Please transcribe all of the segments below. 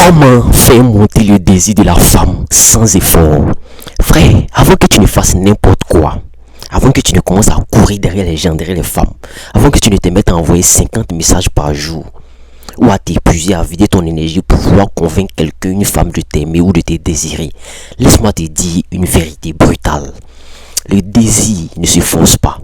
Comment faire monter le désir de la femme sans effort? Frère, avant que tu ne fasses n'importe quoi, avant que tu ne commences à courir derrière les gens, derrière les femmes, avant que tu ne te mettes à envoyer 50 messages par jour, ou à t'épuiser, à vider ton énergie pour pouvoir convaincre quelqu'un, une femme de t'aimer ou de te désirer, laisse-moi te dire une vérité brutale. Le désir ne se force pas.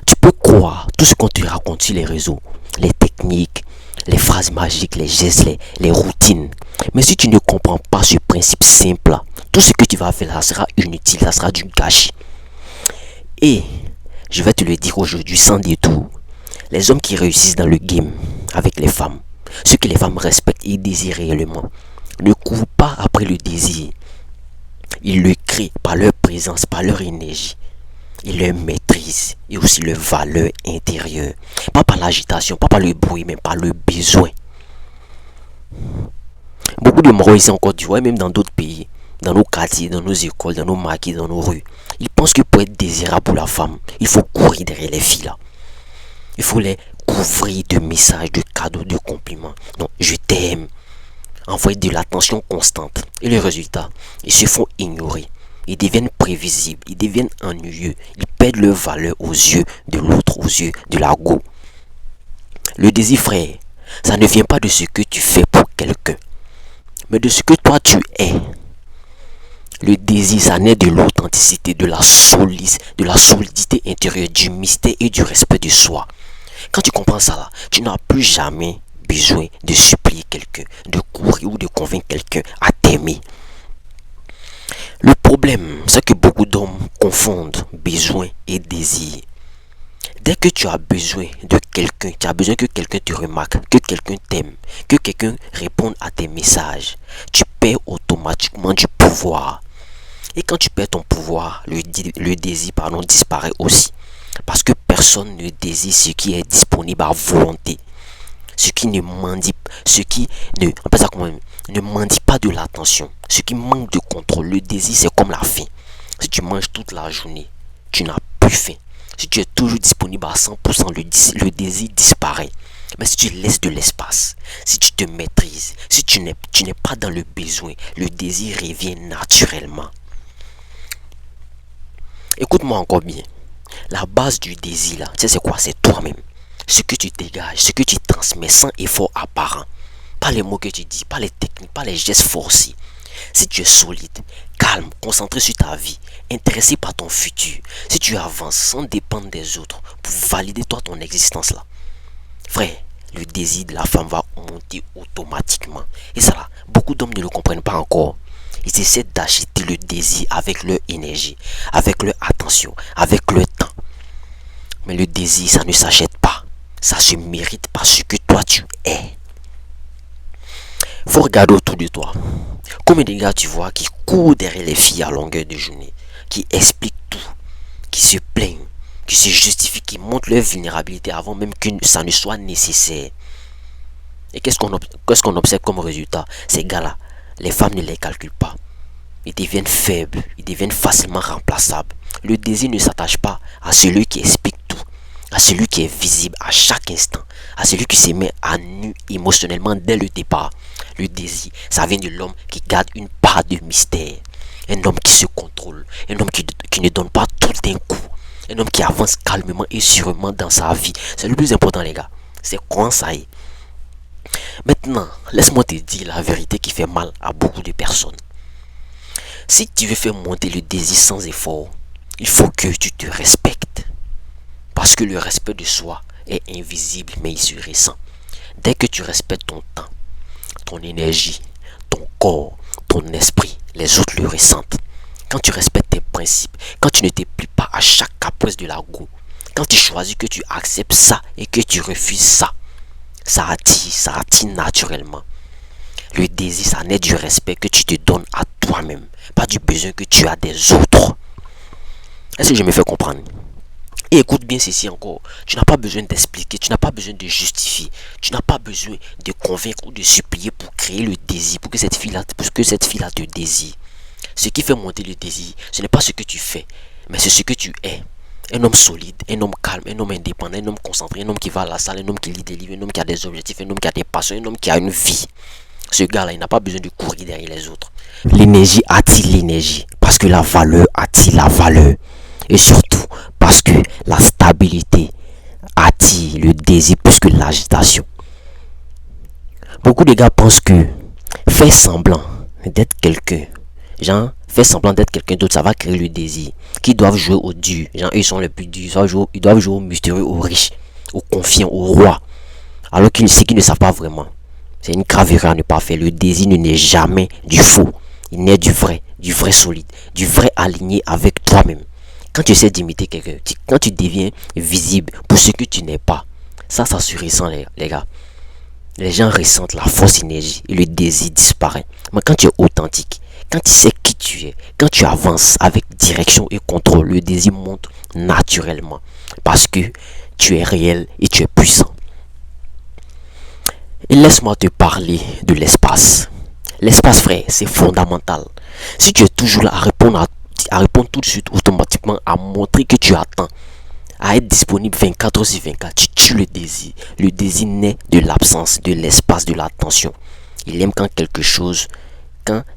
Tu peux croire tout ce qu'on te raconte sur les réseaux, les techniques, les phrases magiques, les gestes, les routines. Mais si tu ne comprends pas ce principe simple là, tout ce que tu vas faire, ça sera inutile, ça sera du gâchis. Et je vais te le dire aujourd'hui sans détour. Les hommes qui réussissent dans le game avec les femmes, ceux que les femmes respectent et désirent réellement, ne courent pas après le désir. Ils le créent par leur présence, par leur énergie. Ils leur maîtrisent et aussi leur valeur intérieure. Pas par l'agitation, pas par le bruit, mais par le besoin. Beaucoup de Marois ici en Côte d'Ivoire, même dans d'autres pays, dans nos quartiers, dans nos écoles, dans nos maquis, dans nos rues, ils pensent que pour être désirable pour la femme, il faut courir derrière les filles là. Il faut les couvrir de messages, de cadeaux, de compliments. Donc, je t'aime. Envoyer de l'attention constante. Et le résultat, ils se font ignorer. Ils deviennent prévisibles, ils deviennent ennuyeux, ils perdent leur valeur aux yeux de l'autre, aux yeux de la go. Le désir, frère, ça ne vient pas de ce que tu fais pour quelqu'un, mais de ce que toi tu es. Le désir, ça naît de l'authenticité, de la solidité intérieure, du mystère et du respect de soi. Quand tu comprends ça là, tu n'as plus jamais besoin de supplier quelqu'un, de courir ou de convaincre quelqu'un à t'aimer. Le problème, c'est que beaucoup d'hommes confondent besoin et désir. Dès que tu as besoin de quelqu'un, tu as besoin que quelqu'un te remarque, que quelqu'un t'aime, que quelqu'un réponde à tes messages, tu perds automatiquement du pouvoir. Et quand tu perds ton pouvoir, le désir disparaît aussi. Parce que personne ne désire ce qui est disponible à volonté. Ce qui ne mendie, ne mendie pas de l'attention. Ce qui manque de contrôle. Le désir, c'est comme la faim. Si tu manges toute la journée, tu n'as plus faim. Si tu es toujours disponible à 100%, le désir disparaît. Mais si tu laisses de l'espace, si tu te maîtrises, si tu n'es pas dans le besoin, le désir revient naturellement. Écoute-moi encore bien. La base du désir, là, tu sais c'est quoi? C'est toi-même. Ce que tu dégages, ce que tu transmets sans effort apparent. Pas les mots que tu dis, pas les techniques, pas les gestes forcés. Si tu es solide, calme, concentré sur ta vie, intéressé par ton futur, si tu avances sans dépendre des autres pour valider toi ton existence là, frère, le désir de la femme va monter automatiquement. Et ça là, beaucoup d'hommes ne le comprennent pas encore. Ils essaient d'acheter le désir avec leur énergie, avec leur attention, avec leur temps. Mais le désir, ça ne s'achète pas. Ça se mérite parce que toi tu es. Faut regarder autour de toi. Combien de gars tu vois qui courent derrière les filles à longueur de journée, qui expliquent tout, qui se plaignent, qui se justifient, qui montrent leur vulnérabilité avant même que ça ne soit nécessaire. Et qu'est-ce qu'on observe comme résultat? Ces gars-là, les femmes ne les calculent pas. Ils deviennent faibles, ils deviennent facilement remplaçables. Le désir ne s'attache pas à celui qui explique tout, à celui qui est visible à chaque instant, à celui qui se met à nu émotionnellement dès le départ. Le désir, ça vient de l'homme qui garde une part de mystère. Un homme qui se contrôle, un homme qui ne donne pas tout d'un coup, un homme qui avance calmement et sûrement dans sa vie. C'est le plus important les gars, c'est quand ça y est. Maintenant, laisse-moi te dire la vérité qui fait mal à beaucoup de personnes. Si tu veux faire monter le désir sans effort, il faut que tu te respectes. Parce que le respect de soi est invisible mais il se ressent. Dès que tu respectes ton temps, ton énergie, ton corps, ton esprit, les autres le ressentent. Quand tu respectes tes principes, quand tu ne te plies pas à chaque caprice de la go, quand tu choisis que tu acceptes ça et que tu refuses ça, ça attire naturellement. Le désir, ça naît du respect que tu te donnes à toi-même, pas du besoin que tu as des autres. Est-ce que je me fais comprendre? Et écoute bien ceci encore, tu n'as pas besoin d'expliquer, tu n'as pas besoin de justifier, tu n'as pas besoin de convaincre ou de supplier pour créer le désir, pour que cette fille-là te désire. Ce qui fait monter le désir, ce n'est pas ce que tu fais, mais c'est ce que tu es. Un homme solide, un homme calme, un homme indépendant, un homme concentré, un homme qui va à la salle, un homme qui lit des livres, un homme qui a des objectifs, un homme qui a des passions, un homme qui a une vie. Ce gars-là, il n'a pas besoin de courir derrière les autres. L'énergie attire l'énergie parce que la valeur attire la valeur. Et surtout parce que la stabilité attire le désir plus que l'agitation. Beaucoup de gars pensent que faire semblant d'être quelqu'un, genre faire semblant d'être quelqu'un d'autre, ça va créer le désir. Qu'ils doivent jouer au dur, genre eux sont les plus durs, ils doivent jouer au mystérieux, au riche, au confiant, au roi. Alors qu'ils ne savent pas vraiment. C'est une grave à ne pas faire. Le désir ne naît jamais du faux. Il naît du vrai solide, du vrai aligné avec toi-même. Quand tu essaies d'imiter quelqu'un, quand tu deviens visible pour ce que tu n'es pas, ça se ressent les gars. Les gens ressentent la fausse énergie et le désir disparaît. Mais quand tu es authentique, quand tu sais qui tu es, quand tu avances avec direction et contrôle, le désir monte naturellement. Parce que tu es réel et tu es puissant. Et laisse-moi te parler de l'espace. L'espace, frère, c'est fondamental. Si tu es toujours là à répondre tout de suite automatiquement, à montrer que tu attends, à être disponible 24 heures sur 24, tu tues le désir. Le désir naît de l'absence, de l'espace, de l'attention. Il aime quand il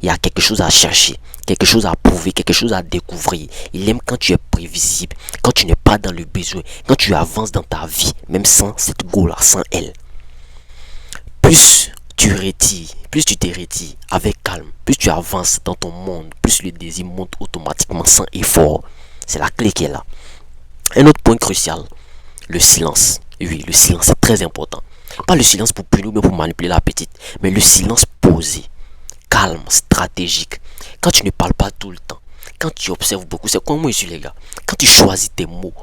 y a quelque chose à chercher, quelque chose à prouver, quelque chose à découvrir. Il aime quand tu es prévisible, quand tu n'es pas dans le besoin, quand tu avances dans ta vie, même sans cette goal-là, sans elle. Plus tu te retires avec calme, plus tu avances dans ton monde, plus le désir monte automatiquement sans effort. C'est la clé qui est là. Un autre point crucial, le silence. Oui, le silence est très important. Pas le silence pour punir ou bien pour manipuler la petite, mais le silence posé, calme, stratégique. Quand tu ne parles pas tout le temps, quand tu observes beaucoup, c'est comme moi ici les gars. Quand tu choisis tes mots,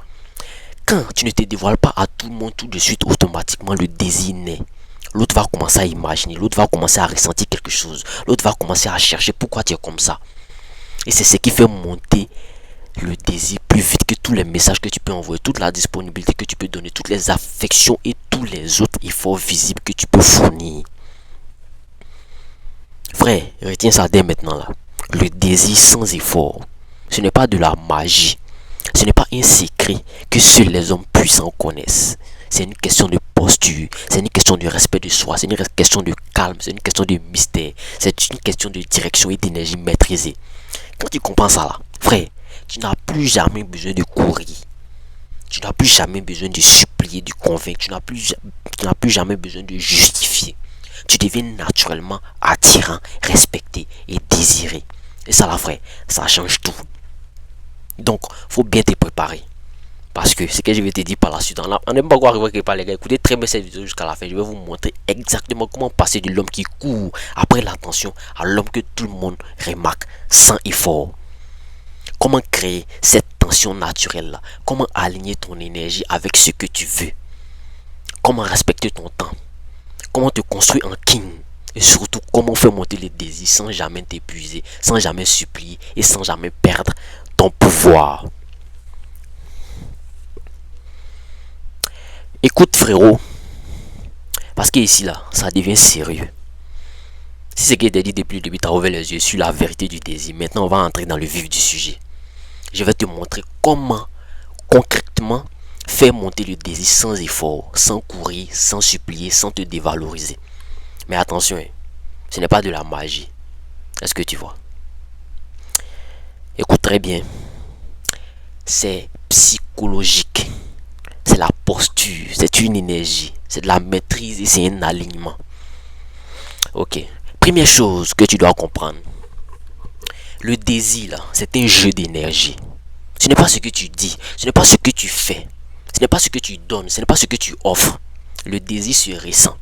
quand tu ne te dévoiles pas à tout le monde tout de suite, automatiquement le désir naît. L'autre va commencer à imaginer, l'autre va commencer à ressentir quelque chose, l'autre va commencer à chercher pourquoi tu es comme ça. Et c'est ce qui fait monter le désir plus vite que tous les messages que tu peux envoyer, toute la disponibilité que tu peux donner, toutes les affections et tous les autres efforts visibles que tu peux fournir. Frère, retiens ça dès maintenant là. Le désir sans effort, ce n'est pas de la magie. Ce n'est pas un secret que seuls les hommes puissants connaissent. C'est une question de posture, c'est une question de respect de soi, c'est une question de calme, c'est une question de mystère, c'est une question de direction et d'énergie maîtrisée. Quand tu comprends ça là, frère, tu n'as plus jamais besoin de courir. Tu n'as plus jamais besoin de supplier, de convaincre. Tu n'as plus jamais besoin de justifier. Tu deviens naturellement attirant, respecté et désiré. Et ça là, frère, ça change tout. Donc, faut bien te préparer. Parce que ce que je vais te dire par la suite, on n'est pas encore arrivé quelque part les gars. Écoutez très bien cette vidéo jusqu'à la fin. Je vais vous montrer exactement comment passer de l'homme qui court après l'attention à l'homme que tout le monde remarque sans effort. Comment créer cette tension naturelle là. Comment aligner ton énergie avec ce que tu veux. Comment respecter ton temps. Comment te construire en king. Et surtout, comment faire monter les désirs sans jamais t'épuiser, sans jamais supplier et sans jamais perdre ton pouvoir. Écoute frérot, parce que ici là, ça devient sérieux. Si ce qui était dit depuis le début, tu as ouvert les yeux sur la vérité du désir, maintenant on va entrer dans le vif du sujet. Je vais te montrer comment concrètement faire monter le désir sans effort, sans courir, sans supplier, sans te dévaloriser. Mais attention, ce n'est pas de la magie. Est-ce que tu vois? Écoute très bien. C'est psychologique. C'est la posture, c'est une énergie, c'est de la maîtrise et c'est un alignement. Ok. Première chose que tu dois comprendre. Le désir là, c'est un jeu d'énergie. Ce n'est pas ce que tu dis, ce n'est pas ce que tu fais, ce n'est pas ce que tu donnes, ce n'est pas ce que tu offres. Le désir se ressent.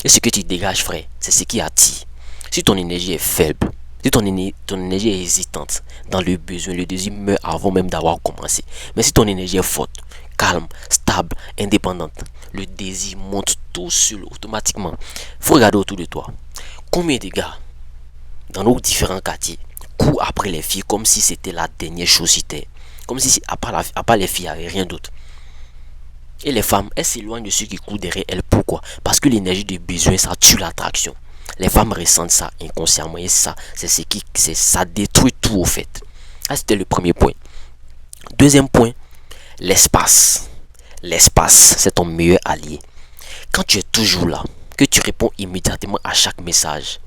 Et ce que tu dégages, frère, c'est ce qui attire. Si ton énergie est faible, si ton énergie est hésitante dans le besoin, le désir meurt avant même d'avoir commencé. Mais si ton énergie est forte, calme, stable, indépendante, le désir monte tout seul automatiquement. Faut regarder autour de toi. Combien de gars dans nos différents quartiers courent après les filles comme si c'était la dernière chose sur terre, comme si à part les filles il n'y avait rien d'autre. Et les femmes, elles s'éloignent de ceux qui courent derrière elles. Pourquoi? Parce que l'énergie de besoin, ça tue l'attraction. Les femmes ressentent ça inconsciemment et ça détruit tout au fait. Ça c'était le premier point. Deuxième point, l'espace. L'espace, c'est ton meilleur allié. Quand tu es toujours là, que tu réponds immédiatement à chaque message,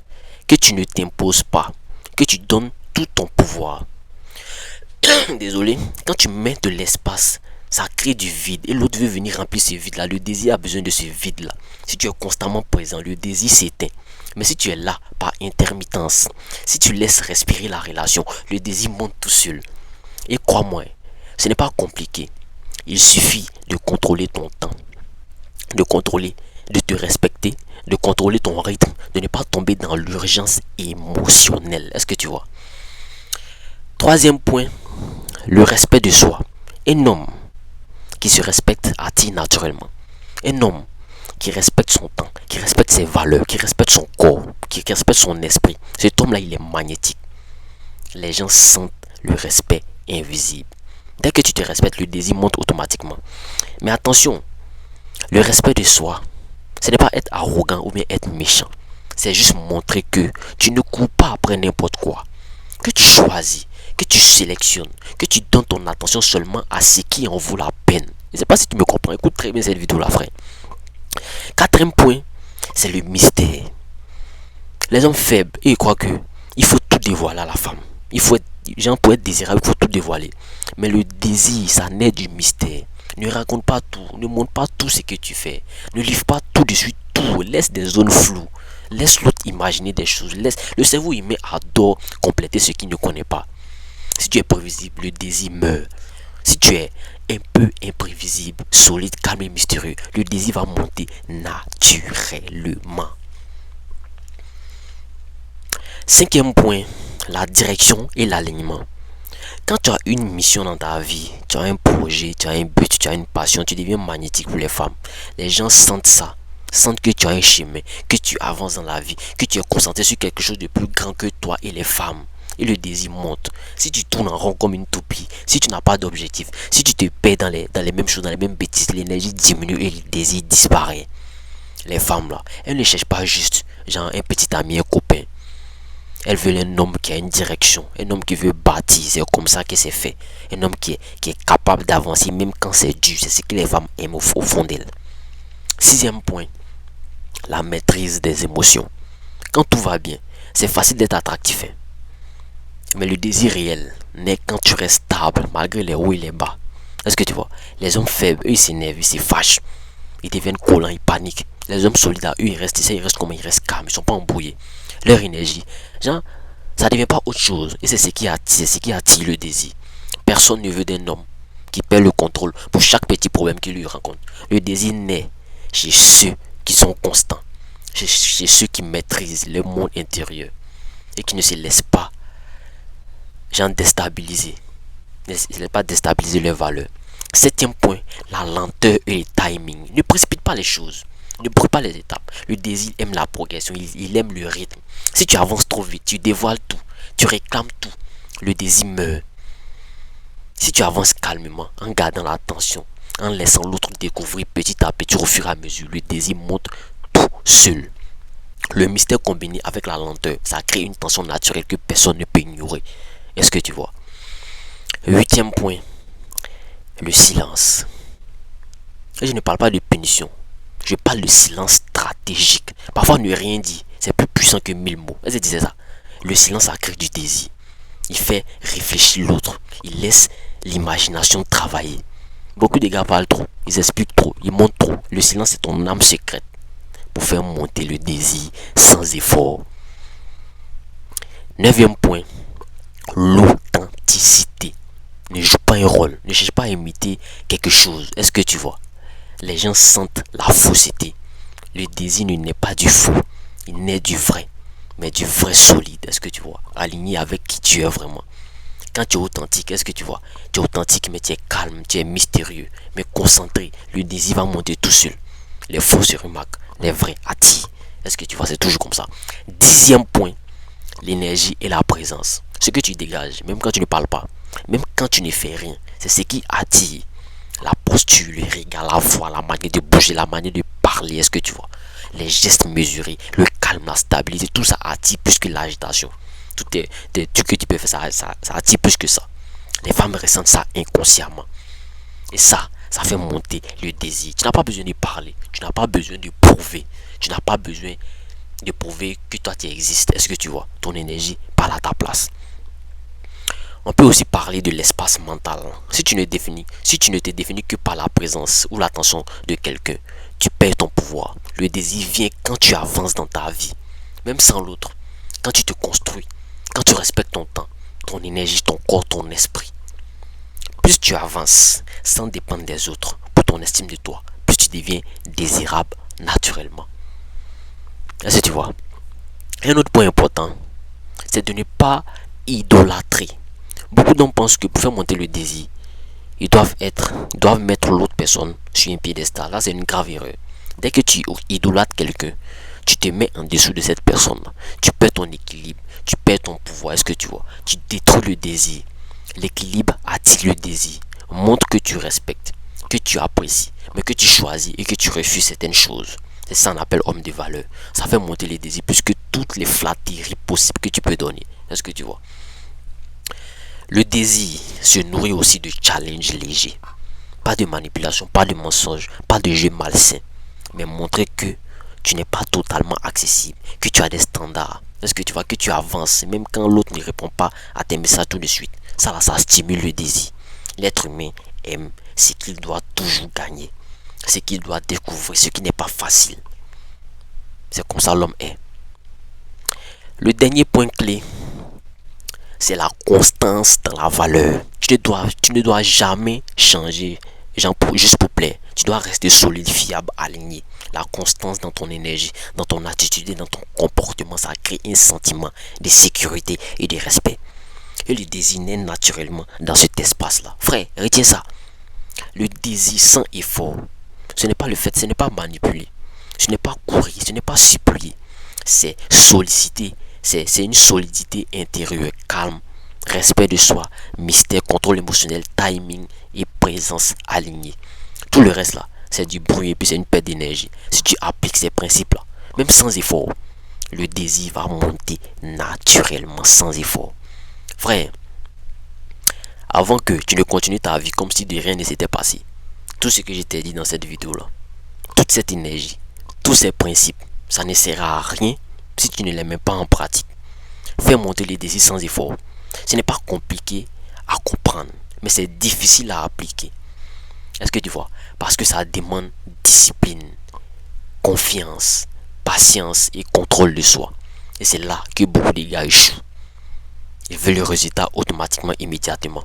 que tu ne t'imposes pas, que tu donnes tout ton pouvoir. Désolé, quand tu mets de l'espace, ça crée du vide et l'autre veut venir remplir ce vide-là. Le désir a besoin de ce vide-là. Si tu es constamment présent, le désir s'éteint. Mais si tu es là par intermittence, si tu laisses respirer la relation, le désir monte tout seul. Et crois-moi, ce n'est pas compliqué. Il suffit de contrôler ton temps, de contrôler, de te respecter, de contrôler ton rythme, de ne pas tomber dans l'urgence émotionnelle. Est-ce que tu vois? Troisième point, le respect de soi. Un homme qui se respecte attire naturellement. Un homme qui respecte son temps, qui respecte ses valeurs, qui respecte son corps, qui respecte son esprit. Cet homme-là, il est magnétique. Les gens sentent le respect invisible. Dès que tu te respectes, le désir monte automatiquement. Mais attention, le respect de soi, ce n'est pas être arrogant ou bien être méchant. C'est juste montrer que tu ne cours pas après n'importe quoi. Que tu choisis, que tu sélectionnes, que tu donnes ton attention seulement à ce qui en vaut la peine. Je ne sais pas si tu me comprends. Écoute très bien cette vidéo là, frère. Quatrième point, c'est le mystère. Les hommes faibles, ils croient que il faut tout dévoiler à la femme. Il faut être, genre pour être désirable, il faut tout dévoiler. Mais le désir, ça naît du mystère. Ne raconte pas tout, ne montre pas tout ce que tu fais. Ne livre pas tout de suite tout. Laisse des zones floues. Laisse l'autre imaginer des choses. Le cerveau humain adore compléter ce qu'il ne connaît pas. Si tu es prévisible, le désir meurt. Si tu es un peu imprévisible, solide, calme et mystérieux, le désir va monter naturellement. Cinquième point, la direction et l'alignement. Quand tu as une mission dans ta vie, tu as un projet, tu as un but, tu as une passion, tu deviens magnétique pour les femmes. Les gens sentent ça, sentent que tu as un chemin, que tu avances dans la vie, que tu es concentré sur quelque chose de plus grand que toi et les femmes. Et le désir monte. Si tu tournes en rond comme une toupie, si tu n'as pas d'objectif, si tu te perds dans les mêmes choses, dans les mêmes bêtises, l'énergie diminue et le désir disparaît. Les femmes là, elles ne cherchent pas juste genre un petit ami, un copain. Elles veulent un homme qui a une direction, un homme qui veut bâtir, c'est comme ça que c'est fait. Un homme qui est capable d'avancer même quand c'est dur, c'est ce que les femmes aiment au fond d'elles. Sixième point, la maîtrise des émotions. Quand tout va bien, c'est facile d'être attractif. Mais le désir réel naît quand tu restes stable malgré les hauts et les bas. Est-ce que tu vois? Les hommes faibles, eux, ils s'énervent, ils se fâchent. Ils deviennent collants, ils paniquent. Les hommes solidaires, eux, ils restent comme ils restent calmes, ils ne sont pas embrouillés. Leur énergie, genre, ça ne devient pas autre chose. Et c'est ce qui attire le désir. Personne ne veut d'un homme qui perd le contrôle pour chaque petit problème qu'il lui rencontre. Le désir naît chez ceux qui sont constants, chez ceux qui maîtrisent le monde intérieur et qui ne se laissent pas genre déstabiliser. Ne laissent pas déstabiliser leurs valeurs. Septième point, la lenteur et le timing. Ne précipite pas les choses. Ne brûle pas les étapes. Le désir aime la progression, il aime le rythme. Si tu avances trop vite, tu dévoiles tout, tu réclames tout, le désir meurt. Si tu avances calmement, en gardant l'attention, en laissant l'autre découvrir petit à petit au fur et à mesure, le désir monte tout seul. Le mystère combiné avec la lenteur, ça crée une tension naturelle que personne ne peut ignorer. Est-ce que tu vois? Huitième point, le silence. Et je ne parle pas de punition. Je parle de silence stratégique. Parfois, ne rien dire, c'est plus puissant que 1000 mots. Est-ce que tu disais ça? Le silence, ça crée du désir. Il fait réfléchir l'autre. Il laisse l'imagination travailler. Beaucoup de gars parlent trop. Ils expliquent trop. Ils montrent trop. Le silence, c'est ton âme secrète pour faire monter le désir sans effort. Neuvième point, l'authenticité. Ne joue pas un rôle. Ne cherche pas à imiter quelque chose. Est-ce que tu vois? Les gens sentent la fausseté. Le désir ne naît pas du faux. Il naît du vrai. Mais du vrai solide. Est-ce que tu vois? Aligné avec qui tu es vraiment. Quand tu es authentique, est-ce que tu vois? Tu es authentique, mais tu es calme, tu es mystérieux, mais concentré. Le désir va monter tout seul. Les faux se remarquent. Les vrais attirent. Est-ce que tu vois? C'est toujours comme ça. Dixième point, l'énergie et la présence. Ce que tu dégages, même quand tu ne parles pas, même quand tu ne fais rien, c'est ce qui attire. La posture, le regard, la voix, la manière de bouger, la manière de parler, est-ce que tu vois? Les gestes mesurés, le calme, la stabilité, tout ça attire plus que l'agitation. Tout que tu peux faire, ça attire plus que ça. Les femmes ressentent ça inconsciemment. Et ça fait monter le désir. Tu n'as pas besoin de parler, tu n'as pas besoin de prouver. Tu n'as pas besoin de prouver que toi tu existes. Est-ce que tu vois? Ton énergie parle à ta place. On peut aussi parler de l'espace mental. Si tu ne te définis que par la présence ou l'attention de quelqu'un, tu perds ton pouvoir. Le désir vient quand tu avances dans ta vie, même sans l'autre. Quand tu te construis, quand tu respectes ton temps, ton énergie, ton corps, ton esprit. Plus tu avances sans dépendre des autres pour ton estime de toi, plus tu deviens désirable naturellement. Est-ce que tu vois? Un autre point important, c'est de ne pas idolâtrer. Beaucoup d'hommes pensent que pour faire monter le désir, ils doivent mettre l'autre personne sur un piédestal. Là, c'est une grave erreur. Dès que tu idolâtres quelqu'un, tu te mets en dessous de cette personne. Tu perds ton équilibre, tu perds ton pouvoir. Est-ce que tu vois? Tu détruis le désir. L'équilibre attire le désir. Montre que tu respectes, que tu apprécies, mais que tu choisis et que tu refuses certaines choses. C'est ça qu'on appelle homme de valeur. Ça fait monter les désirs plus que toutes les flatteries possibles que tu peux donner. Est-ce que tu vois? Le désir se nourrit aussi de challenges légers. Pas de manipulation, pas de mensonge, pas de jeu malsain. Mais montrer que tu n'es pas totalement accessible, que tu as des standards. Est-ce que tu vois que tu avances, même quand l'autre ne répond pas à tes messages tout de suite. Ça là, ça stimule le désir. L'être humain aime ce qu'il doit toujours gagner. Ce qu'il doit découvrir, ce qui n'est pas facile. C'est comme ça l'homme est. Le dernier point clé, c'est la constance dans la valeur. Tu ne dois jamais changer juste pour plaire. Tu dois rester solide, fiable, aligné. La constance dans ton énergie, dans ton attitude et dans ton comportement, ça crée un sentiment de sécurité et de respect. Et le désir naît naturellement dans cet espace-là. Frère, retiens ça. Le désir sans effort, ce n'est pas le fait, ce n'est pas manipuler. Ce n'est pas courir, ce n'est pas supplier. C'est solliciter. C'est une solidité intérieure, calme, respect de soi, mystère, contrôle émotionnel, timing et présence alignée. Tout le reste là, c'est du bruit et puis c'est une perte d'énergie. Si tu appliques ces principes là, même sans effort, le désir va monter naturellement sans effort. Frère, avant que tu ne continues ta vie comme si de rien ne s'était passé, tout ce que je t'ai dit dans cette vidéo là, toute cette énergie, tous ces principes, ça ne sert à rien si tu ne les mets pas en pratique. Fais monter les désirs sans effort. Ce n'est pas compliqué à comprendre, mais c'est difficile à appliquer. Est-ce que tu vois? Parce que ça demande discipline, confiance, patience et contrôle de soi. Et c'est là que beaucoup de gars échouent. Ils veulent le résultat automatiquement, immédiatement.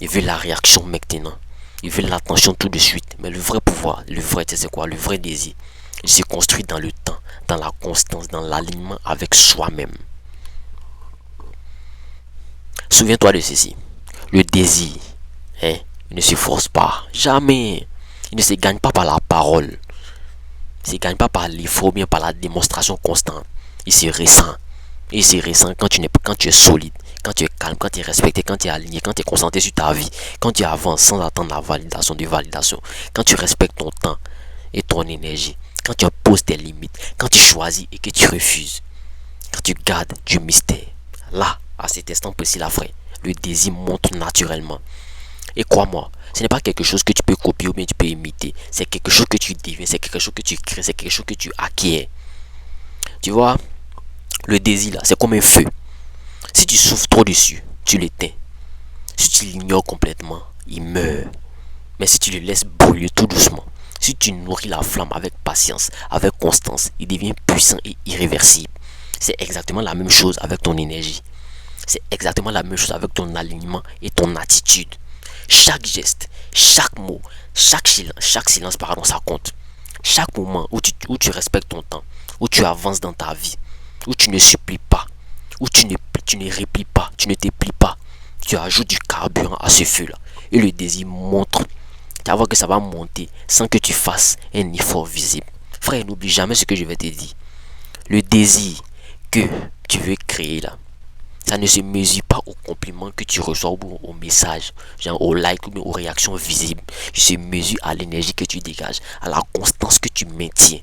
Ils veulent la réaction maintenant. Ils veulent l'attention tout de suite. Mais le vrai pouvoir, c'est quoi? Le vrai désir, il se construit dans le temps, dans la constance, dans l'alignement avec soi-même. Souviens-toi de ceci. Le désir, il ne se force pas. Jamais. Il ne se gagne pas par la parole. Il ne se gagne pas par l'effort, bien par la démonstration constante. Il se ressent. Il se ressent quand tu es solide, quand tu es calme, quand tu es respecté, quand tu es aligné, quand tu es concentré sur ta vie, quand tu avances sans attendre la validation, quand tu respectes ton temps et ton énergie, quand tu imposes tes limites, quand tu choisis et que tu refuses, quand tu gardes du mystère. Là, à cet instant précis là, frère, le désir monte naturellement. Et crois-moi, ce n'est pas quelque chose que tu peux copier ou bien tu peux imiter. C'est quelque chose que tu deviens, c'est quelque chose que tu crées, c'est quelque chose que tu acquiers. Tu vois, le désir là, c'est comme un feu. Si tu souffles trop dessus, tu l'éteins. Si tu l'ignores complètement, il meurt. Mais si tu le laisses brûler tout doucement, si tu nourris la flamme avec patience, avec constance, il devient puissant et irréversible. C'est exactement la même chose avec ton énergie. C'est exactement la même chose avec ton alignement et ton attitude. Chaque geste, chaque mot, chaque silence, pardon, ça compte. Chaque moment où tu respectes ton temps, où tu avances dans ta vie, où tu ne supplies pas, où tu ne réplies pas, tu ne te plies pas, tu ajoutes du carburant à ce feu-là. Et le désir montre. Tu vas voir que ça va monter sans que tu fasses un effort visible. Frère, n'oublie jamais ce que je vais te dire. Le désir que tu veux créer là, ça ne se mesure pas aux compliments que tu reçois ou aux messages, genre aux likes ou aux réactions visibles. Il se mesure à l'énergie que tu dégages, à la constance que tu maintiens,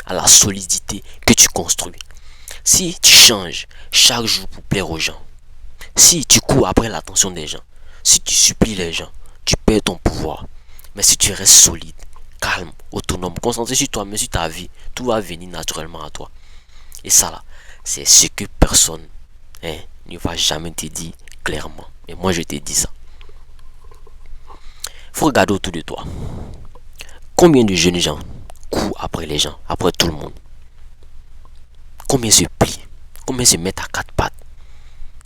à la solidité que tu construis. Si tu changes chaque jour pour plaire aux gens, si tu cours après l'attention des gens, si tu supplies les gens, tu perds ton pouvoir. Mais si tu restes solide, calme, autonome, concentré sur toi-même, sur ta vie, tout va venir naturellement à toi. Et ça là, c'est ce que personne ne va jamais te dire clairement. Mais moi je te dis ça. Faut regarder autour de toi. Combien de jeunes gens courent après les gens, après tout le monde? Combien se plient? Combien se mettent à quatre pattes?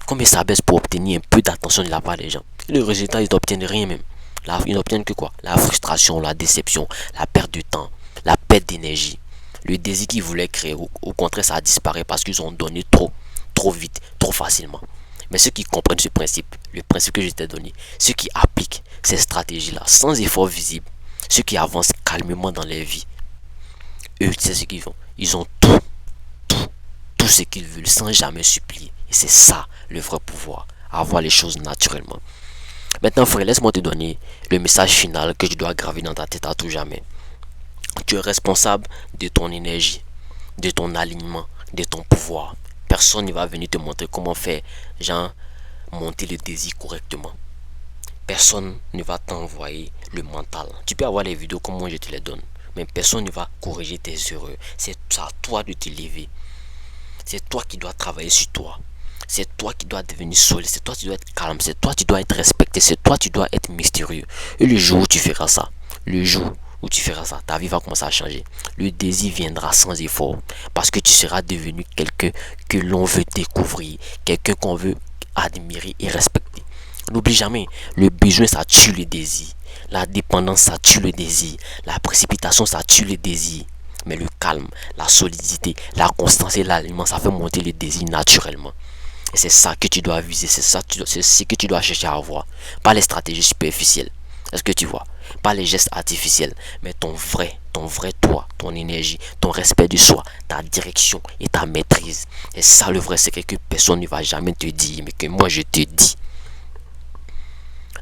Combien s'abaissent pour obtenir un peu d'attention de la part des gens? Et le résultat, ils n'obtiennent rien même. Ils n'obtiennent que quoi? La frustration, la déception, la perte de temps, la perte d'énergie. Le désir qu'ils voulaient créer, au contraire, ça disparaît parce qu'ils ont donné trop vite, trop facilement. Mais ceux qui comprennent ce principe, le principe que je t'ai donné, ceux qui appliquent ces stratégies-là sans effort visible, ceux qui avancent calmement dans leur vie, eux, tu sais ce qu'ils font. Ils ont tout ce qu'ils veulent sans jamais supplier. Et c'est ça le vrai pouvoir, avoir les choses naturellement. Maintenant frère, laisse-moi te donner le message final que tu dois graver dans ta tête à tout jamais. Tu es responsable de ton énergie, de ton alignement, de ton pouvoir. Personne ne va venir te montrer comment faire, genre, monter le désir correctement. Personne ne va t'envoyer le mental. Tu peux avoir les vidéos comme moi je te les donne, mais personne ne va corriger tes erreurs. C'est à toi de te lever. C'est toi qui dois travailler sur toi. C'est toi qui dois devenir solide. C'est toi qui dois être calme. C'est toi qui dois être respecté. C'est toi qui dois être mystérieux. Et le jour où tu feras ça, ta vie va commencer à changer. Le désir viendra sans effort. Parce que tu seras devenu quelqu'un que l'on veut découvrir. Quelqu'un qu'on veut admirer et respecter. N'oublie jamais, le besoin ça tue le désir. La dépendance ça tue le désir. La précipitation ça tue le désir. Mais le calme, la solidité, la constance et l'alignement, ça fait monter le désir naturellement. Et c'est ça que tu dois viser, c'est ce que tu dois chercher à avoir. Pas les stratégies superficielles. Est-ce que tu vois? Pas les gestes artificiels, mais ton vrai toi, ton énergie, ton respect de soi, ta direction et ta maîtrise. Et ça le vrai secret que personne ne va jamais te dire, mais que moi je te dis.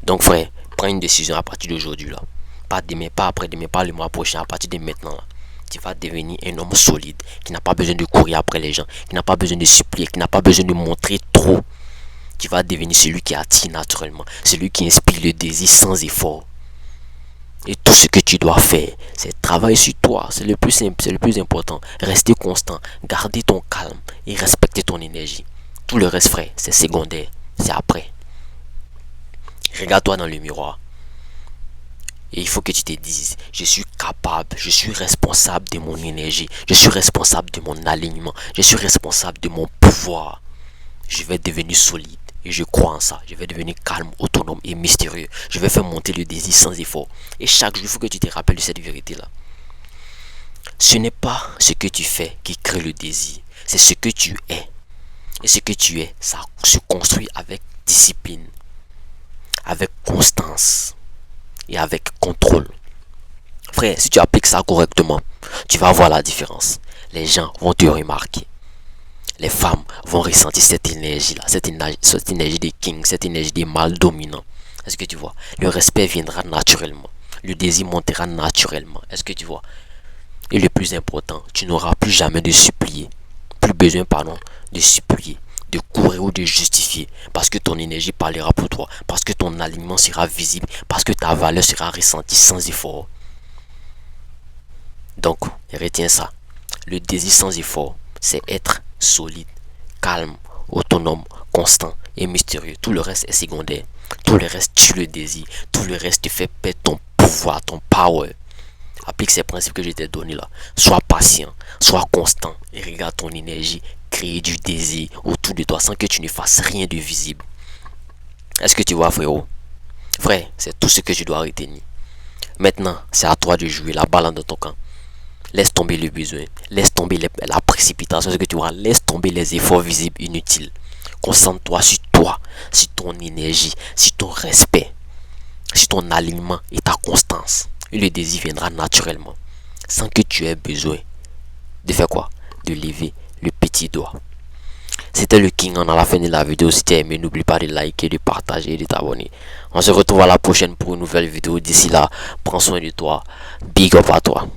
Donc frère, prends une décision à partir d'aujourd'hui là. Pas demain, pas après-demain, pas le mois prochain, à partir de maintenant là. Tu vas devenir un homme solide, qui n'a pas besoin de courir après les gens, qui n'a pas besoin de supplier, qui n'a pas besoin de montrer trop. Tu vas devenir celui qui attire naturellement, celui qui inspire le désir sans effort. Et tout ce que tu dois faire, c'est travailler sur toi, c'est le plus simple, c'est le plus important. Rester constant, garder ton calme et respecter ton énergie. Tout le reste frère, c'est secondaire, c'est après. Regarde-toi dans le miroir. Et il faut que tu te dises, je suis capable, je suis responsable de mon énergie, je suis responsable de mon alignement, je suis responsable de mon pouvoir. Je vais devenir solide et je crois en ça. Je vais devenir calme, autonome et mystérieux. Je vais faire monter le désir sans effort. Et chaque jour, il faut que tu te rappelles de cette vérité-là. Ce n'est pas ce que tu fais qui crée le désir, c'est ce que tu es. Et ce que tu es, ça se construit avec discipline, avec constance et avec contrôle. Frère, si tu appliques ça correctement, tu vas voir la différence. Les gens vont te remarquer. Les femmes vont ressentir cette énergie-là, cette énergie des kings, cette énergie des mâles dominants. Est-ce que tu vois? Le respect viendra naturellement. Le désir montera naturellement. Est-ce que tu vois? Et le plus important, tu n'auras plus jamais de supplier. Plus besoin, de supplier, de courir ou de justifier. Parce que ton énergie parlera pour toi. Parce que ton alignement sera visible. Parce que ta valeur sera ressentie sans effort. Donc, retiens ça. Le désir sans effort, c'est être solide, calme, autonome, constant et mystérieux. Tout le reste est secondaire. Tout le reste tue le désir. Tout le reste te fait perdre ton pouvoir, ton power. Applique ces principes que je t'ai donnés là. Sois patient, sois constant et regarde ton énergie créer du désir autour de toi sans que tu ne fasses rien de visible. Est-ce que tu vois frérot? Frère, c'est tout ce que tu dois retenir. Maintenant, c'est à toi de jouer la balle dans ton camp. Laisse tomber le besoin, laisse tomber la précipitation, ce que tu vois, laisse tomber les efforts visibles inutiles. Concentre-toi sur toi, sur ton énergie, sur ton respect, sur ton alignement et ta constance. Et le désir viendra naturellement, sans que tu aies besoin de faire quoi? De lever le petit doigt. C'était le King, on a la fin de la vidéo. Si tu as aimé, n'oublie pas de liker, de partager et de t'abonner. On se retrouve à la prochaine pour une nouvelle vidéo. D'ici là, prends soin de toi. Big up à toi.